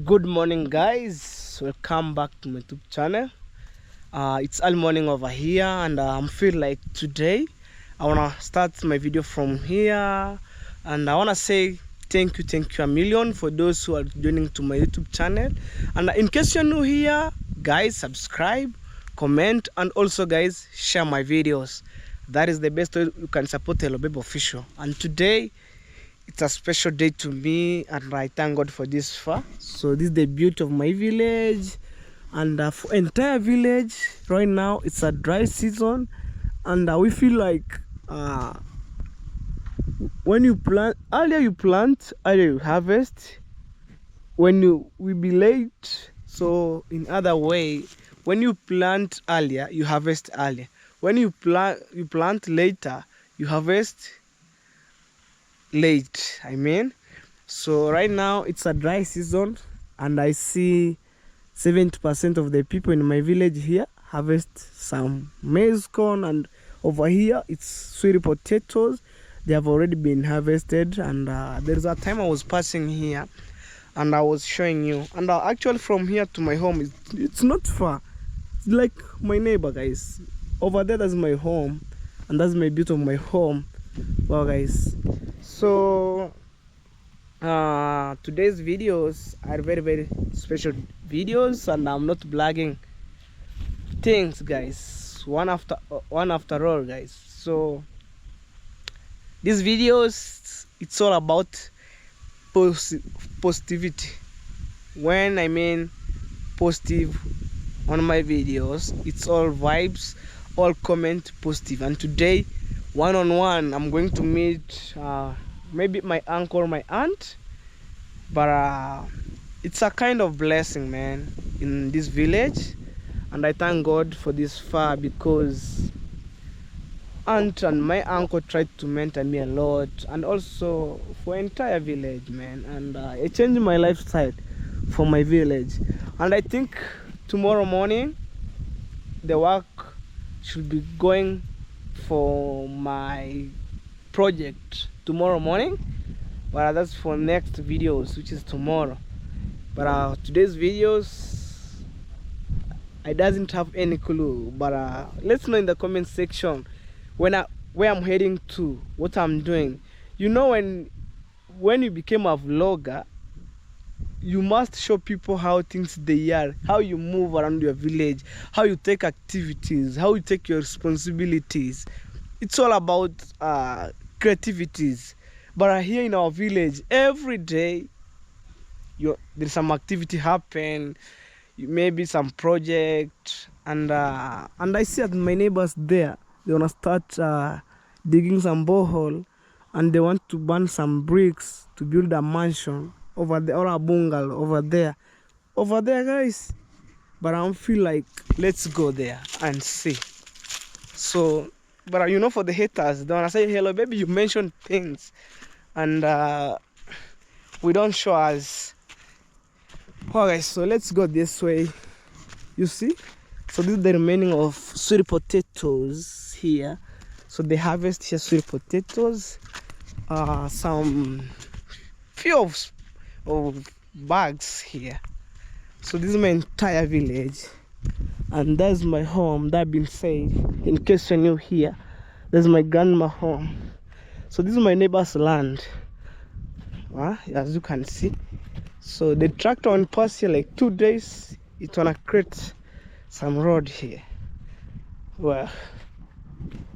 Good morning, guys. Welcome back to my YouTube channel. It's early morning over here, and I'm feel like today I wanna start my video from here, and I wanna say thank you a million for those who are joining to my YouTube channel. And in case you're new here, guys, subscribe, comment, and also, guys, share my videos. That is the best way you can support Hello Baby Official. And today it's a special day to me, and I thank God for this far. So this is the beauty of my village, and for entire village right now it's a dry season, and we feel like when you plant earlier, you harvest. When you will be late, so in other way, when you plant earlier, you harvest earlier. When you plant later, you harvest late. So right now it's a dry season, and I see 70% of the people in my village here harvest some maize corn, and over here it's sweet potatoes. They have already been harvested, and there's a time I was passing here and I was showing you, and actually from here to my home it's not far. It's like my neighbor, guys. Over there, that's my home, and that's my beauty of my home. Wow, guys, so today's videos are very special videos, and I'm not blagging things, guys, one after all, guys. So these videos, it's all about positivity. When I mean positive on my videos, it's all vibes, all comment positive. And today, one-on-one, I'm going to meet maybe my uncle or my aunt, but it's a kind of blessing, man, in this village. And I thank God for this far, because aunt and my uncle tried to mentor me a lot, and also for entire village, man. And it changed my lifestyle for my village. And I think tomorrow morning the work should be going for my project tomorrow morning, but that's for next videos, which is tomorrow. But today's videos, I doesn't have any clue, but let's know in the comment section where I'm heading to, what I'm doing. You know, when you became a vlogger, you must show people how things they are, how you move around your village, how you take activities, how you take your responsibilities. It's all about creativities. But here in our village, every day there's some activity happen, maybe some project, and I see that my neighbors there, they wanna start digging some borehole, and they want to burn some bricks to build a mansion over there, or a bungalow over there, guys. But I feel like let's go there and see. So, but you know, for the haters, they wanna say, hello baby, you mentioned things, and we don't show us. Alright, so let's go this way. You see, so this is the remaining of sweet potatoes here. So they harvest here sweet potatoes, some few of bags here. So this is my entire village, and that's my home. That being said, in case you're new here, that's my grandma home. So this is my neighbor's land, as you can see. So the tractor on pass here like 2 days. It wanna create some road here. Well,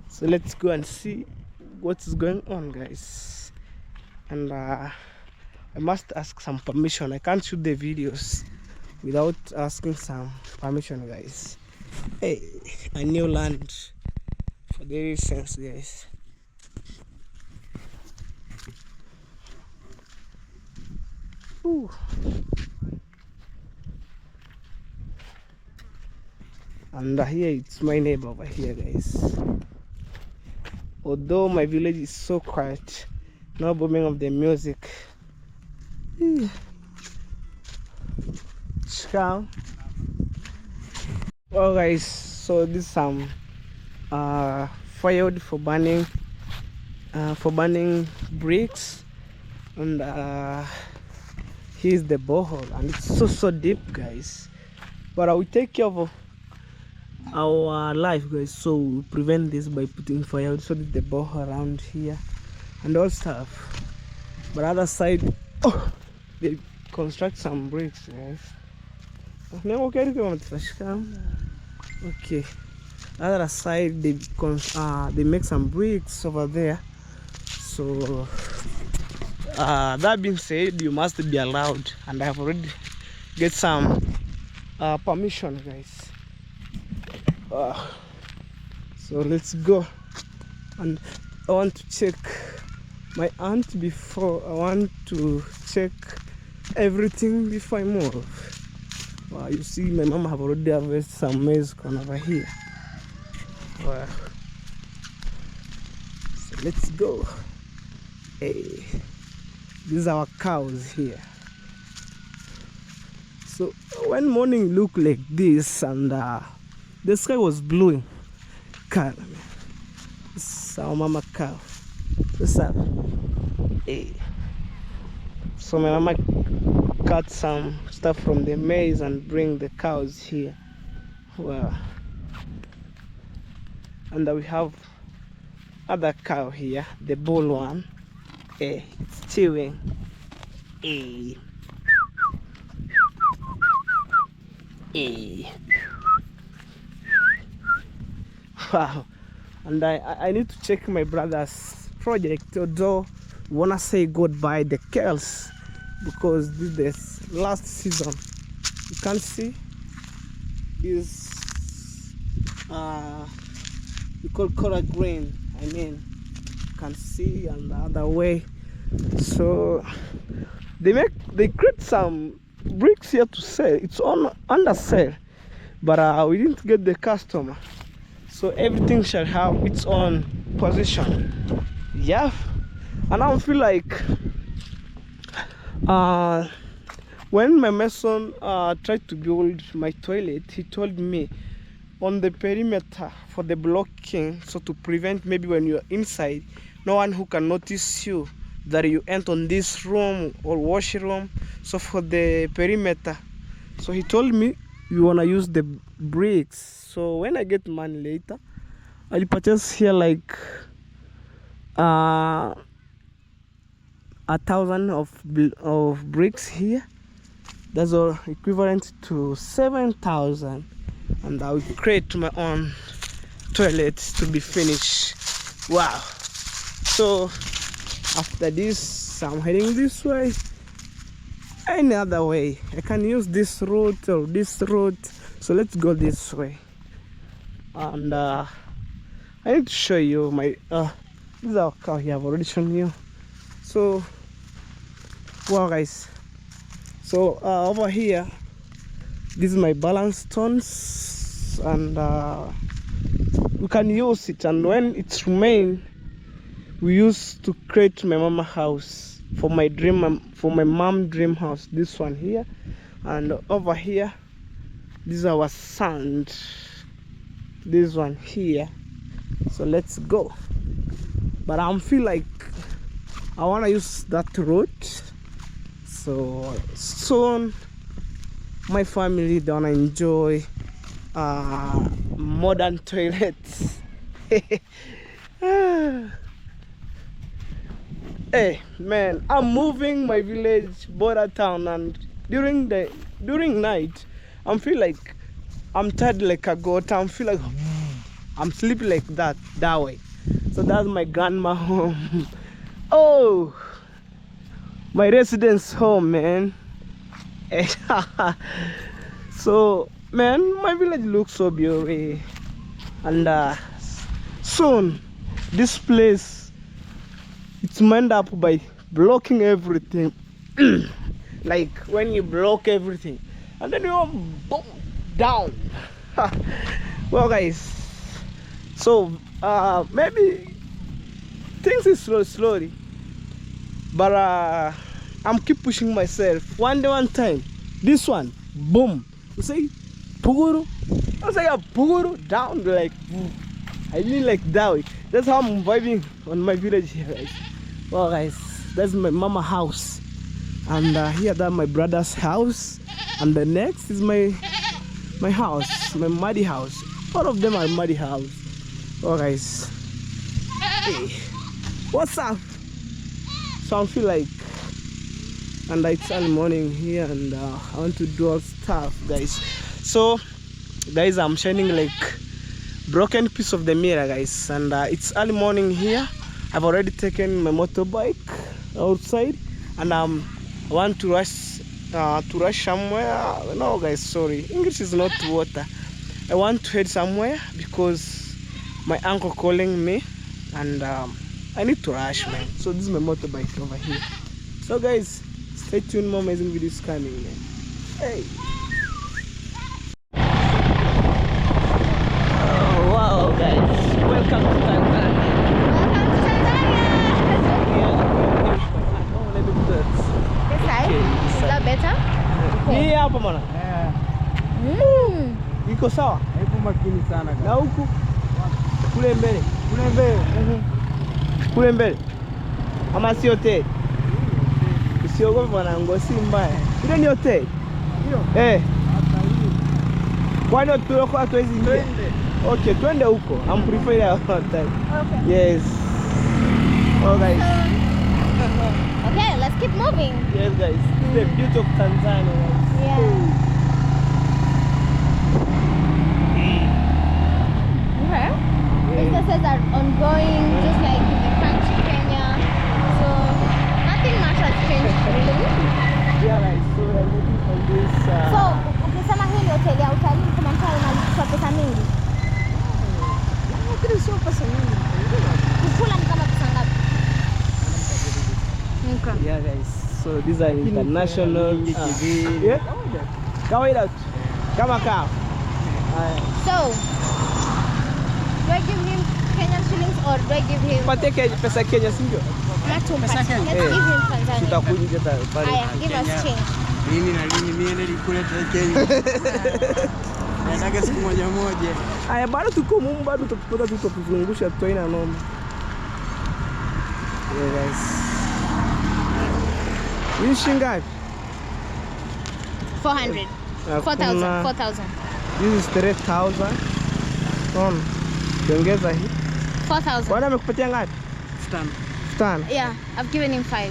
so let's go and see what is going on, guys. And I must ask some permission. I can't shoot the videos without asking some permission, guys. Hey, a new land for the sense, guys. Ooh. And here it's my neighbor over here, guys. Although my village is so quiet, no booming of the music. Well, guys, so this is some firewood for burning bricks, and Here's the borehole, and it's so deep, guys. But I will take care of our life, guys, so we prevent this by putting fire. So the borehole around here and all stuff. But other side, oh, they construct some bricks, guys. Okay. Other side, they make some bricks over there. So that being said, you must be allowed, and I have already get some permission, guys. So let's go, and I want to check my aunt before. I want to check everything before I move. You see, my mama have already harvested some maize corn over here. So let's go. Hey, these are our cows here. So when morning looked like this, and the sky was blue, this is our mama cow. What's up? Hey. So my mama cut some stuff from the maize and bring the cows here. And we have other cow here, the bull one. Hey, it's chewing. Hey. Hey. Wow. And I need to check my brother's project, although we wanna say goodbye the cows, because this is the last season. You can see is we call color green. I mean, you can see on the other way. So they create some bricks here to sell. It's on under sale, but we didn't get the customer. So everything shall have its own position. Yeah, and I feel like when my mason tried to build my toilet, he told me on the perimeter for the blocking, so to prevent maybe when you're inside, no one who can notice you that you enter on this room or washroom. So for the perimeter, so he told me you wanna use the bricks. So when I get money later, I'll purchase here like 1,000 of bricks here. That's all equivalent to 7,000, and I will create my own toilets to be finished. Wow. So after this, I'm heading this way. Any other way, I can use this route or this route. So let's go this way. And I need to show you my this is our cow here. I've already shown you. So wow, guys, so over here, this is my balance stones, and we can use it, and when it's remain, we used to create my mama house for my mom dream house. This one here, and over here, this is our sand, this one here. So let's go. But I feel like I want to use that route. So soon my family, they want to enjoy modern toilets. Hey man, I'm moving my village border town, and during night I feel like I'm tired like a goat. I feel like I'm sleeping like that way. So that's my grandma home. Oh, my residence home, man. So man, my village looks so beautiful, and soon this place, it's manned up by blocking everything. Like when you block everything and then you boom down. Well guys, so maybe things is slowly, but I'm keep pushing myself. One time, this one, boom, you say puguru, I say puguru down, like I mean like that way. That's how I'm vibing on my village here, guys. Well guys, that's my mama house. And here that my brother's house, and the next is my house, my muddy house. All of them are muddy house. Oh guys, hey, what's up? So I feel like, and it's early morning here, and I want to do all stuff, guys. So guys, I'm shining like broken piece of the mirror, guys, and it's early morning here. I've already taken my motorbike outside, and I want to rush somewhere. No guys, sorry, English is not water. I want to head somewhere because my uncle calling me, and I need to rush, man. So this is my motorbike over here. So guys, stay tuned, more amazing videos coming, man. Hey. Oh wow, guys, welcome to Tanzania. Is that better? Hii hapa bwana. Iko sawa? Haiko makini sana. Na huku kule mbele. Kule mbele. Ama si hotel. Usiogope bwana, ngosi mbaya. Ile ni hotel. Ndio. Hata hiyo. Kwani tuloko hatuwezi ingia? Okay, twende huko. I'm prefer hotel. Okay. Yes. Oh guys. Okay, let's keep moving. Yes guys, it's the beauty of Tanzania, guys. Yeah. Okay. Businesses are ongoing, just like in the country Kenya. So nothing much has changed really. Yeah guys, so we're looking for this. So ukisema hii ni hoteli ya utalii, kama mtu analipwa pesa mingi. Lakini sio pesa mingi. Kukula ni kama pesa ngapi? Okay. Yeah guys, so these are international. Yeah. Kawaida tu. Kama kaa. So do I give him Kenyan shillings or do I give him? Pateke pesa Kenya, si ndio? Let's give him Tanzania. Tutakuja pale. Aya, give us change. Mimi na lini niende kule Kenya. Nataka siku moja. Aya, bado tuko mumu, bado tutapata tutapuzungusha tu ina noma. Yeah guys. Hii shingapi? 400. 4,000. This is 3,000. On. Kiongeza hii. 4,000. Bwana amekupatia ngapi? 5. Yeah, I've given him 5.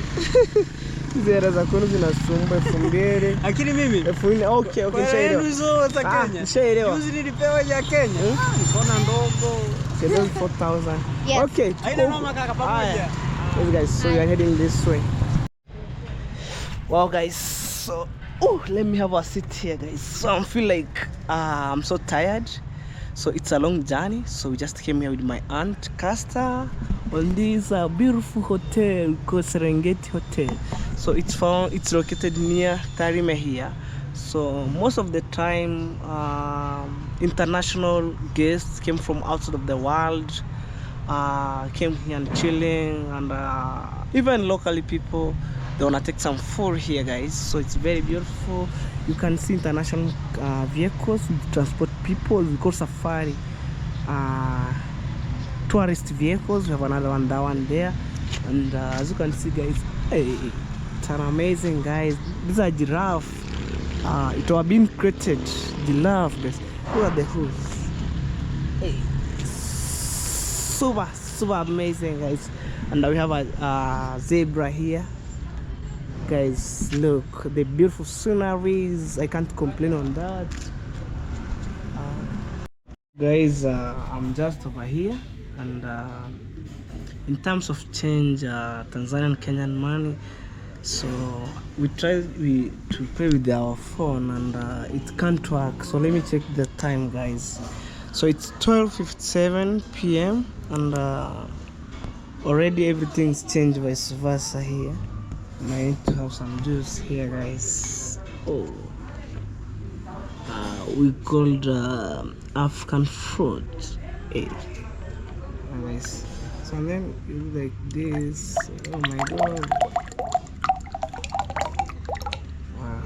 Zera za kwenu zinasumba 2,000. Lakini mimi 4,000. Okay, shaelewa. Hizo za Kenya. Shaelewa. Juzi nilipewa ya Kenya. Mbona ndogo? Shaelewa 4,000. Yes. Okay. Haina noma kaka, pamoja. Yes guys, so we are heading this way. Wow guys, so let me have a sit here guys. So I feel like I'm so tired. So it's a long journey. So we just came here with my aunt Caster on this beautiful hotel called Serengeti Hotel. So it's located near Tarime here. So most of the time international guests came from outside of the world, came here and chilling, and even locally people, they wanna take some food here guys. So it's very beautiful. You can see international vehicles with transport people. We call safari tourist vehicles. We have another one, that one there, and as you can see guys, hey, it's an amazing guys. These are giraffe. It was being created giraffe guys. Look at the hooves. Hey, super amazing guys. And we have a zebra here guys. Look, the beautiful sceneries, I can't complain on that. Guys, I'm just over here, and in terms of change, Tanzanian Kenyan money, so we try to pay with our phone, and it can't work. So let me check the time guys. So it's 12:57 p.m. and already everything's changed vice versa here. I need to have some juice here guys. We called African fruit. Hey. Guys, so then you like this. Oh my god, wow.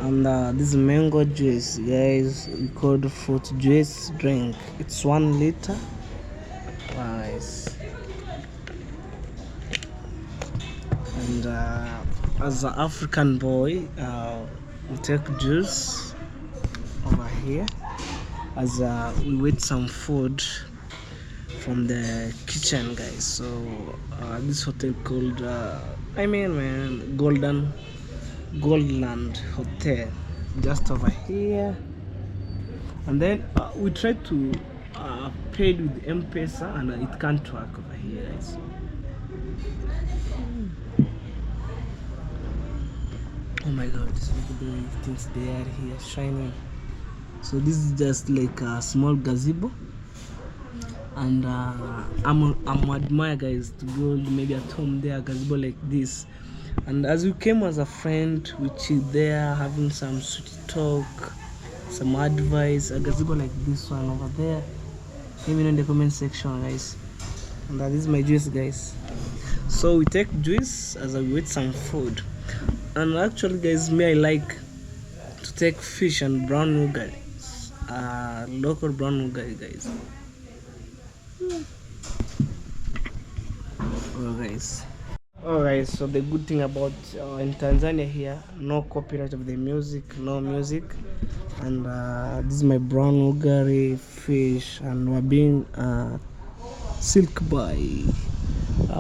And this mango juice guys, we called fruit juice drink. It's 1 liter. Nice. as an African boy, we take juice over here as we wait some food from the kitchen, guys. So this hotel called Goldland Hotel, just over here. And then we try to pay with M-Pesa, and it can't work over here, guys. Oh my god, this look at the things they are here shining. So this is just like a small gazebo, and I'm admire, guys, to build maybe at home there a gazebo like this. And as we came as a friend, we chill there having some sweet talk, some advice. A gazebo like this one over there, let me know in the comment section, guys. And this is my juice, guys. So we take juice as I wait some food. And actually, guys, me, I like to take fish and brown nougat, local brown nougat, guys. Oh guys, so the good thing about in Tanzania here, no copyright of the music, no music. And this is my brown nougat fish, and we're being silk by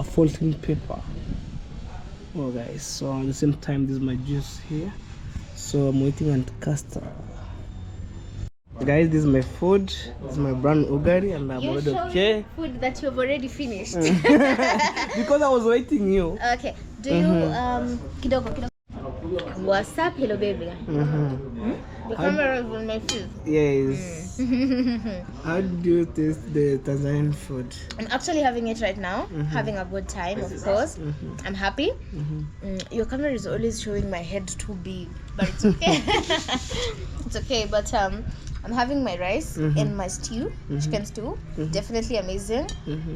folding paper. Oh guys, so at the same time, this is my juice here, so I'm waiting on castor. Guys, this is my food. This is my brown ugari, and I'm already okay. Food that you've already finished. Because I was waiting you. Okay. Do you kidogo. What's up, hello baby? The camera is on my face. Yes. How do you taste the Tanzanian food? I'm actually having it right now. Having a good time, of course. I'm happy. Your camera is always showing my head too big, but it's okay. It's okay, but I'm having my rice and my stew, chicken stew. Definitely amazing.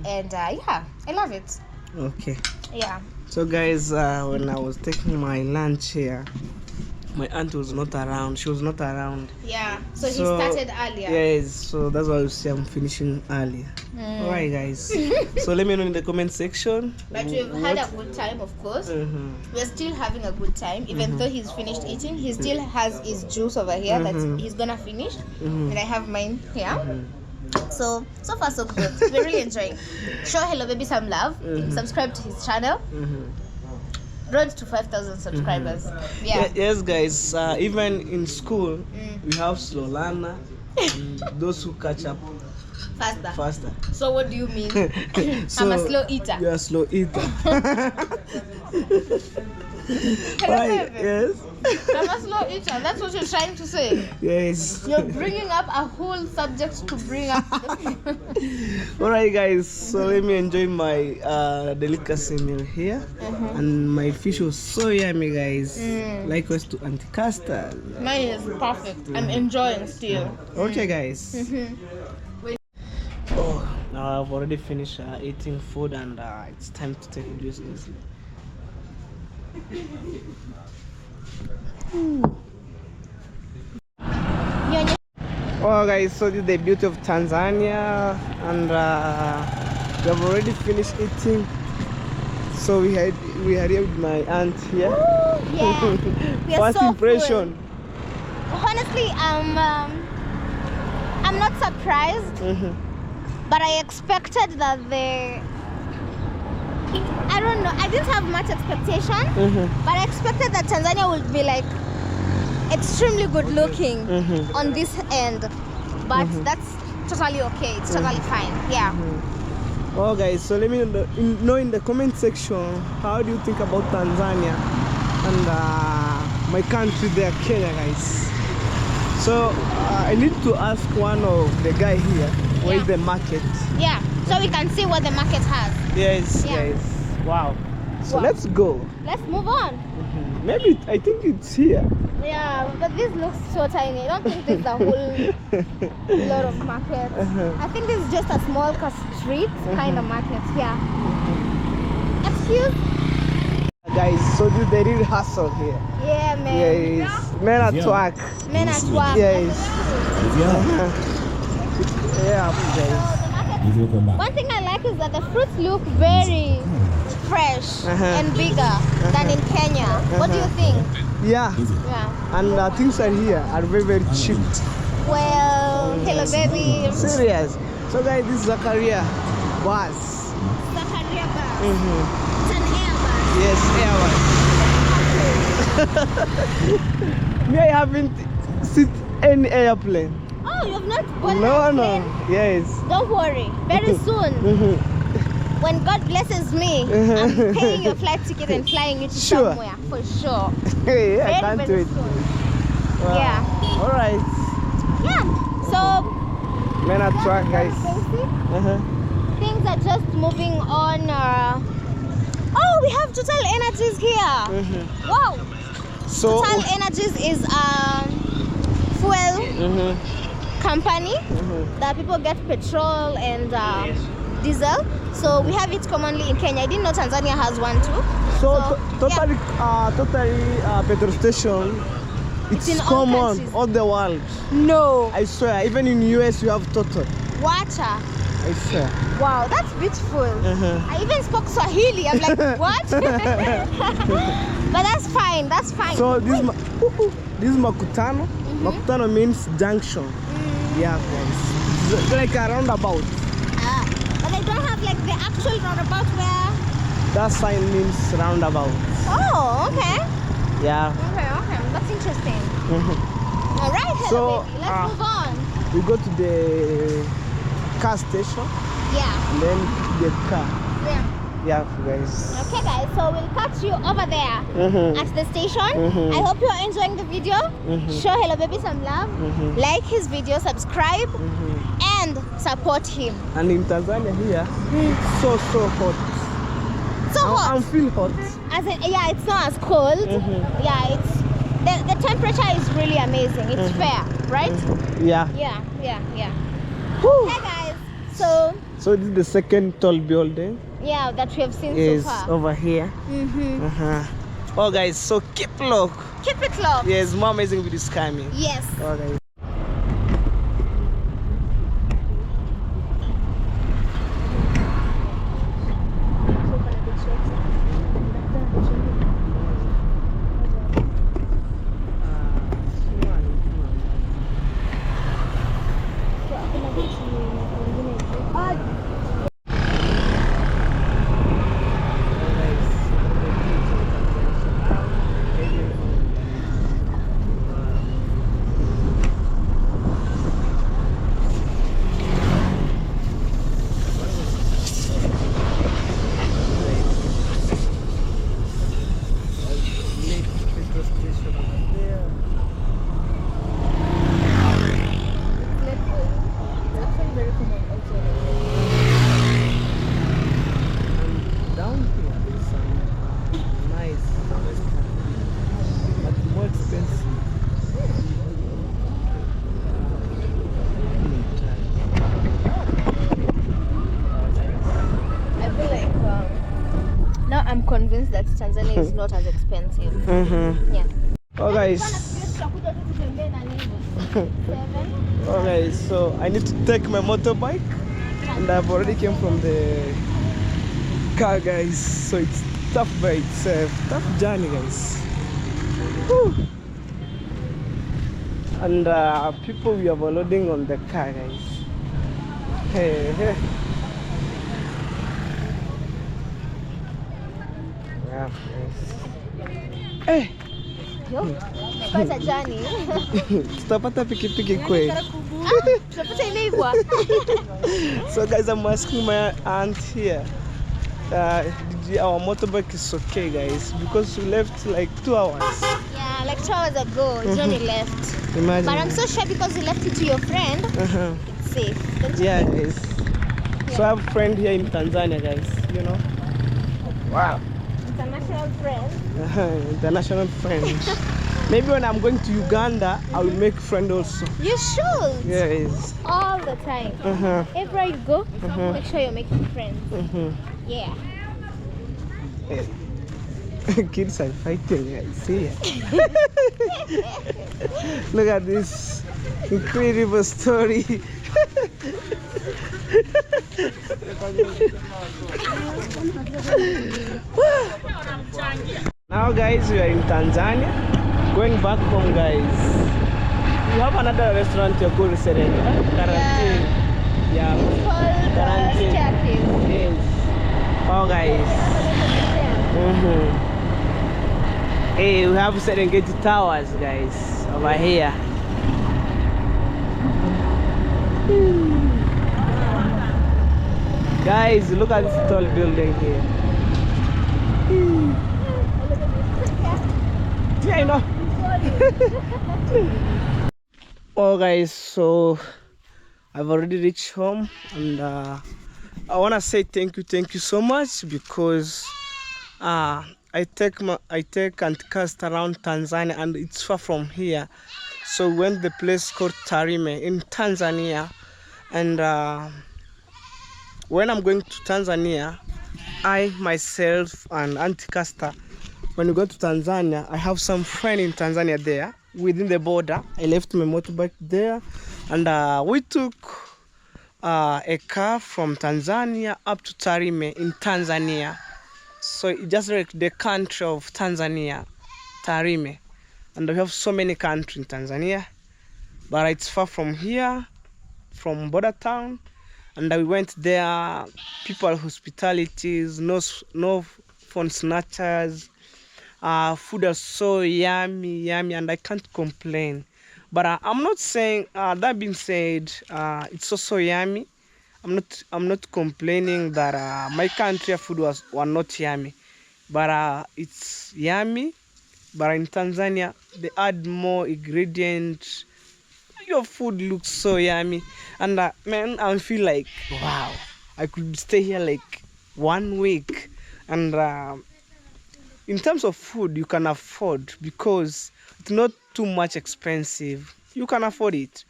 And yeah, I love it. Okay. Yeah. So guys, when I was taking my lunch here, my aunt was not around. She was not around. Yeah. So he started earlier. Yes. So that's why you see I'm finishing earlier. Alright, guys. So let me know in the comment section. But we've had a good time, of course. We're still having a good time, even though he's finished eating. He still has his juice over here that he's gonna finish, and I have mine here. So far so good. We're really enjoying. Show Hello Baby some love. Subscribe to his channel. Road to 5,000 subscribers. Yeah. Yes, guys. Even in school, we have slow learner, and those who catch up faster. So what do you mean? So I'm a slow eater. You are a slow eater. Right, yes. I'm a slow eater. That's what you're trying to say. Yes. You're bringing up a whole subject to bring up. Alright, guys. So let me enjoy my delicacy meal here, and my fish was so yummy, guys. Likewise to Auntie Castor. Mine is perfect. I'm enjoying still. Okay, guys. Oh, now I've already finished eating food, and it's time to take juice. Oh guys, so this is the beauty of Tanzania, and we have already finished eating. So we are here with my aunt here. Ooh, yeah. We are First so impression. Full. Honestly, I'm not surprised, but I expected that I don't know. I didn't have much expectation, but I expected that Tanzania would be like extremely good looking on this end, but that's totally okay. It's totally fine. Yeah. Oh guys, so let me know in the comment section, how do you think about Tanzania and my country there, Kenya, guys. So I need to ask one of the guy here, where is the market? Yeah, so we can see what the market has. Yes, Yeah. guys. Wow. So let's go. Let's move on. Maybe I think it's here. Yeah, but this looks so tiny. I don't think there's a whole lot of market. I think this is just a small street kind of market. Yeah. Excuse? Guys, so this is the real hustle here. Yeah, man. Yes. Men at work. Men at work. Yes. Yeah, So guys. the market, one thing I like is that the fruits look very fresh and bigger than in Kenya. What do you think? Yeah. Yeah. And things are here are very, very cheap. Well, hello baby. Serious. So guys, this is Zakaria bus. Zakaria bus. Mm-hmm. It's an Airbus. Yes, Airbus. Me, I haven't seen any airplane. Oh, you have not bought No, an no. airplane? Yes. Don't worry. Very soon, when God blesses me, I'm paying your flight ticket and flying you to Sure. somewhere for sure. Hey, I Very, can't very wait. soon. Wow. Yeah. All right. Yeah. So Men are track, guys. basic. Things are just moving on. Oh, we have Total Energies here. Wow. So. Total Energies is a fuel company that people get petrol and diesel. So we have it commonly in Kenya. I didn't know Tanzania has one too. So totally, yeah. petrol station. It's in all common countries. all the world. No. I swear, even in US you have Total. Water. I swear. Wow, that's beautiful. I even spoke Swahili. I'm like, what? But that's fine. That's fine. So this is Makutano. Makutano means junction. Yeah, guys. It's like a roundabout. But they don't have like the actual roundabout where. That sign means roundabout. Oh, okay. Yeah. Okay. That's interesting. All right, hello, So, baby. Let's move on. We go to the car station Yeah. and then the car. Yeah. Yeah, guys. Okay, guys. So we'll catch you over there at the station. I hope you're enjoying the video. Show Hello Baby some love. Like his video, subscribe, and support him. And in Tanzania here, so hot. So hot. I'm feel hot. As in, yeah, it's not as cold. Yeah, it's the temperature is really amazing. It's fair, right? Yeah. Yeah. Whew. Hey guys. So this is the second tall building. yeah, that we have seen Is so far. over here. Oh guys, so keep look. Keep it low. Yes, more amazing videos coming. Yes. Oh, guys. Down here there's some nice restaurant, but more expensive. I feel like now I'm convinced that Tanzania is not as expensive. Yeah. Oh guys. Oh guys, so I need to take my motorbike and I've already came from the car, guys. So it's tough by itself. Tough journey, guys. Whew. And people we are loading on the car, guys. Hey. Yeah, guys. Hey. Yo, pata jani. Tutapata pikipiki kweli. Tutapata imeibwa. So guys, I'm asking my aunt here. Our motorbike is okay, guys, because we left like 2 hours. Yeah, like 2 hours ago, it's only left. Imagine. But I'm so sure because you left it to your friend, it's safe. Don't you Yeah, think? guys. So I have a friend here in Tanzania, guys. You know. Wow. International friend. International friend. Maybe when I'm going to Uganda, I will make friend also. You should. Yes. All the time. Everywhere you go, make sure you're making friends. Yeah. Kids are fighting, I see. Look at this Incredible story. Now guys, we are in Tanzania. Going back home guys. We have another restaurant here called SILENC. Quarantine. Yeah. Called Quarantine. staircase. Yes. Oh guys. Hey, we have Serengeti Towers guys over here. Guys, look at this tall building here. Yeah, I know. Oh guys, so I've already reached home, and I want to say thank you so much, because I take and cast around Tanzania, and it's far from here. So we went to the place called Tarime in Tanzania, and when I'm going to Tanzania, I myself and Auntie Caster, when we go to Tanzania, I have some friend in Tanzania there within the border. I left my motorbike there, and we took a car from Tanzania up to Tarime in Tanzania. So it just like the country of Tanzania, Tarime, and we have so many countries in Tanzania, but it's far from here, from border town. And we went there, people hospitalities, no phone snatchers. Food is so yummy, and I can't complain. But I'm not saying, that being said, it's also yummy. I'm not complaining that my country food were not yummy, but it's yummy. But in Tanzania, they add more ingredients. Your food looks so yummy, and man, I feel like, wow, I could stay here like 1 week. And in terms of food, you can afford, because it's not too much expensive. You can afford it,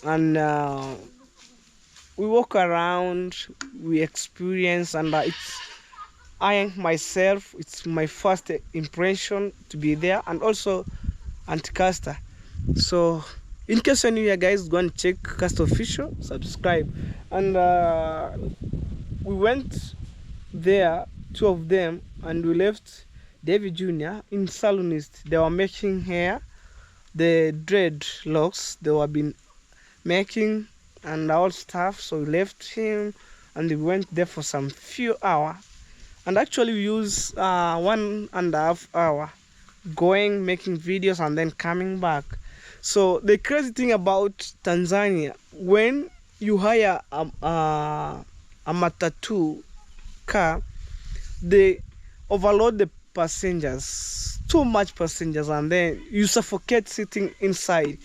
and we walk around, we experience, and I myself, it's my first impression to be there, and also Auntie Caster. So in case you're new here guys, go and check Casterofficial, subscribe. And we went there, two of them, and we left David Jr. in Salonist. They were making hair, the dreadlocks they were been making, and all stuff. So we left him, and we went there for some few hours, and actually we used 1.5 hours going, making videos, and then coming back. So the crazy thing about Tanzania, when you hire a matatu car, they overload the passengers, too much passengers, and then you suffocate sitting inside.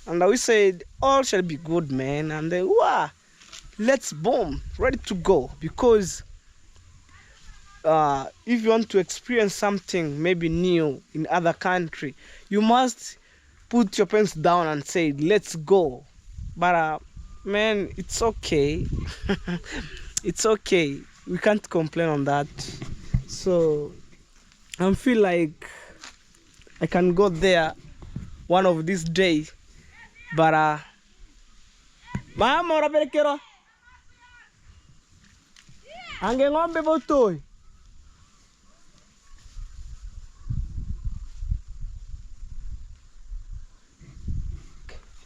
And we said, all shall be good, man. And then, wow, let's boom, ready to go. Because if you want to experience something maybe new in other country, you must put your pants down and say, let's go. But man, it's okay. It's okay, we can't complain on that. So I feel like I can go there one of these days. But mama urabelekera ange ng'ombe botoi.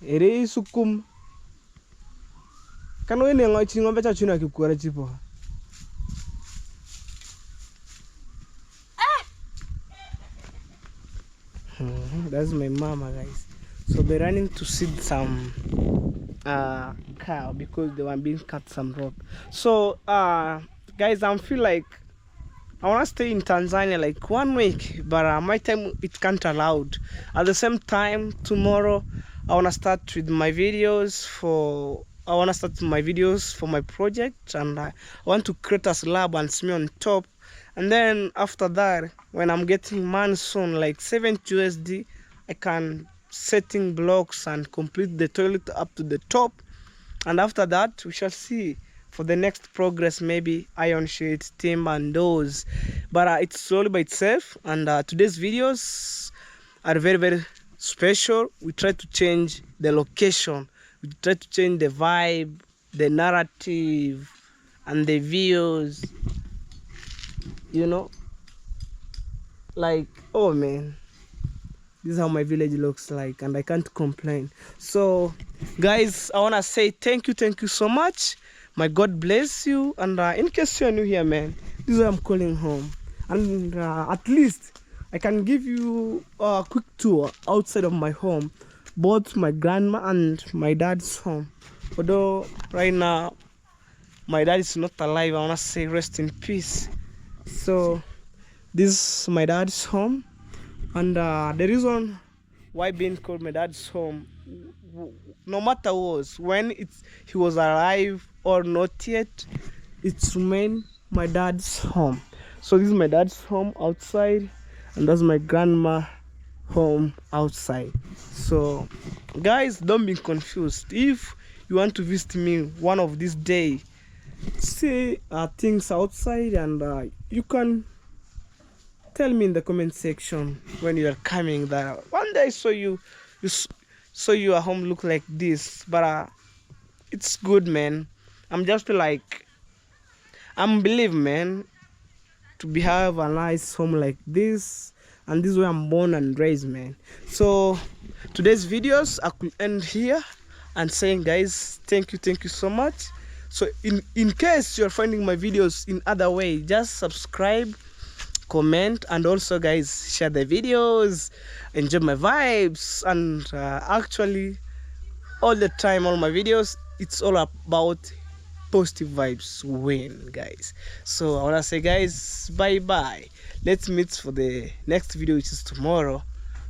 Ere sukum kano ene ngochi ng'ombe cha chuna kikuara chipo. That's my mama guys. So they're running to seed some cow, because they were being cut some rope. So guys, I feel like I want to stay in Tanzania like 1 week, but my time it can't allow. At the same time, tomorrow I want to start with my videos for my project, and I want to create a slab and smear on top. And then after that, when I'm getting money soon, like 70 USD, I can setting blocks and complete the toilet up to the top. And after that, we shall see for the next progress, maybe iron sheets, timber, and doors. But it's slowly by itself. And today's videos are very, very special. We try to change the location, we try to change the vibe, the narrative, and the views, you know, like, oh man, this is how my village looks like, and I can't complain. So guys, I want to say thank you so much. My God bless you. And in case you're new here, man, this is where I'm calling home. And at least I can give you a quick tour outside of my home, both my grandma and my dad's home. Although right now my dad is not alive, I want to say rest in peace. So this is my dad's home, and the reason why being called my dad's home, no matter was when he was alive or not yet, it's remain my dad's home. So this is my dad's home outside, and that's my grandma home outside. So guys, don't be confused. If you want to visit me one of these days, see things outside, and you can tell me in the comment section when you are coming that one day I saw you saw your home look like this. But it's good, man. I'm just like, I'm believe, man, to be have a nice home like this, and this is where I'm born and raised, man. So today's videos I could end here and saying, guys, thank you so much. So in case you're finding my videos in other way, just subscribe, comment, and also guys, share the videos, enjoy my vibes. And actually all the time, all my videos, it's all about positive vibes win, guys. So I want to say, guys, bye bye. Let's meet for the next video, which is tomorrow,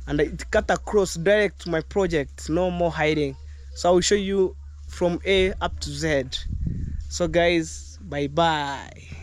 and it cut across direct to my project, no more hiding. So I will show you from A up to Z. So guys, bye bye.